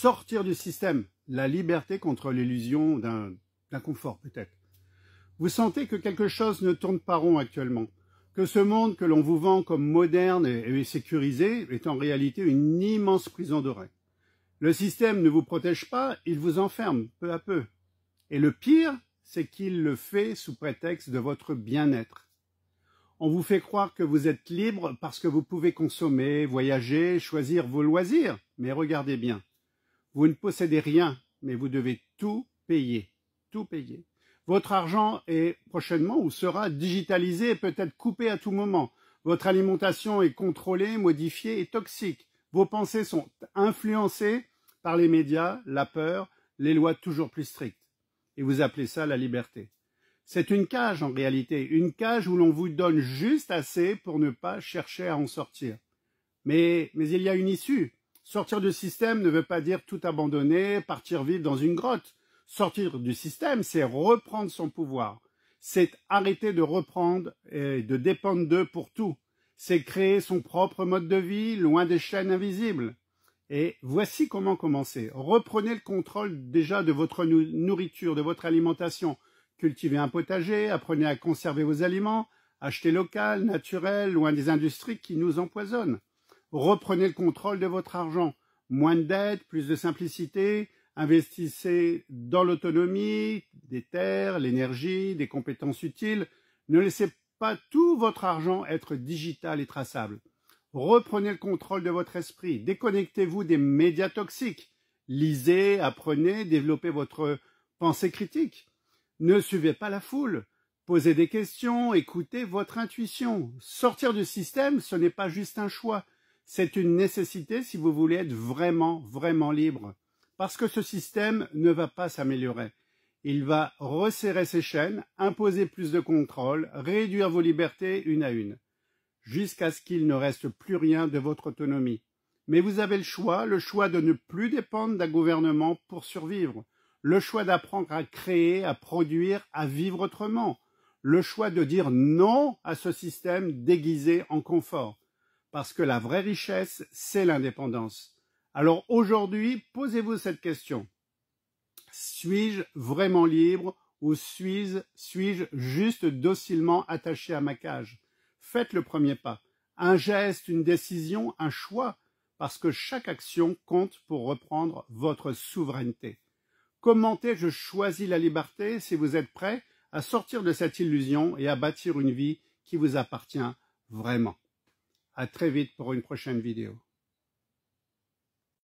sortir du système, la liberté contre l'illusion d'un confort peut-être. Vous sentez que quelque chose ne tourne pas rond actuellement, que ce monde que l'on vous vend comme moderne et sécurisé est en réalité une immense prison dorée. Le système ne vous protège pas, il vous enferme peu à peu. Et le pire, c'est qu'il le fait sous prétexte de votre bien-être. On vous fait croire que vous êtes libre parce que vous pouvez consommer, voyager, choisir vos loisirs. Mais regardez bien, vous ne possédez rien, mais vous devez tout payer. Tout payer. Votre argent est prochainement ou sera digitalisé et peut-être coupé à tout moment. Votre alimentation est contrôlée, modifiée et toxique. Vos pensées sont influencées par les médias, la peur, les lois toujours plus strictes. Et vous appelez ça la liberté. C'est une cage en réalité, une cage où l'on vous donne juste assez pour ne pas chercher à en sortir. Mais il y a une issue. Sortir du système ne veut pas dire tout abandonner, partir vivre dans une grotte. Sortir du système, c'est reprendre son pouvoir. C'est arrêter de reprendre et de dépendre d'eux pour tout. C'est créer son propre mode de vie, loin des chaînes invisibles. Et voici comment commencer. Reprenez le contrôle déjà de votre nourriture, de votre alimentation. Cultivez un potager, apprenez à conserver vos aliments, achetez local, naturel, loin des industries qui nous empoisonnent. Reprenez le contrôle de votre argent. Moins de dettes, plus de simplicité, investissez dans l'autonomie, des terres, l'énergie, des compétences utiles. Ne laissez pas tout votre argent être digital et traçable. Reprenez le contrôle de votre esprit. Déconnectez-vous des médias toxiques. Lisez, apprenez, développez votre pensée critique. Ne suivez pas la foule. Posez des questions, écoutez votre intuition. Sortir du système, ce n'est pas juste un choix. C'est une nécessité si vous voulez être vraiment, vraiment libre. Parce que ce système ne va pas s'améliorer. Il va resserrer ses chaînes, imposer plus de contrôle, réduire vos libertés une à une, jusqu'à ce qu'il ne reste plus rien de votre autonomie. Mais vous avez le choix de ne plus dépendre d'un gouvernement pour survivre, le choix d'apprendre à créer, à produire, à vivre autrement, le choix de dire non à ce système déguisé en confort. Parce que la vraie richesse, c'est l'indépendance. Alors aujourd'hui, posez-vous cette question. Suis-je vraiment libre ou suis-je juste docilement attaché à ma cage? Faites le premier pas. Un geste, une décision, un choix, parce que chaque action compte pour reprendre votre souveraineté. Commentez « Je choisis la liberté » si vous êtes prêt à sortir de cette illusion et à bâtir une vie qui vous appartient vraiment. À très vite pour une prochaine vidéo.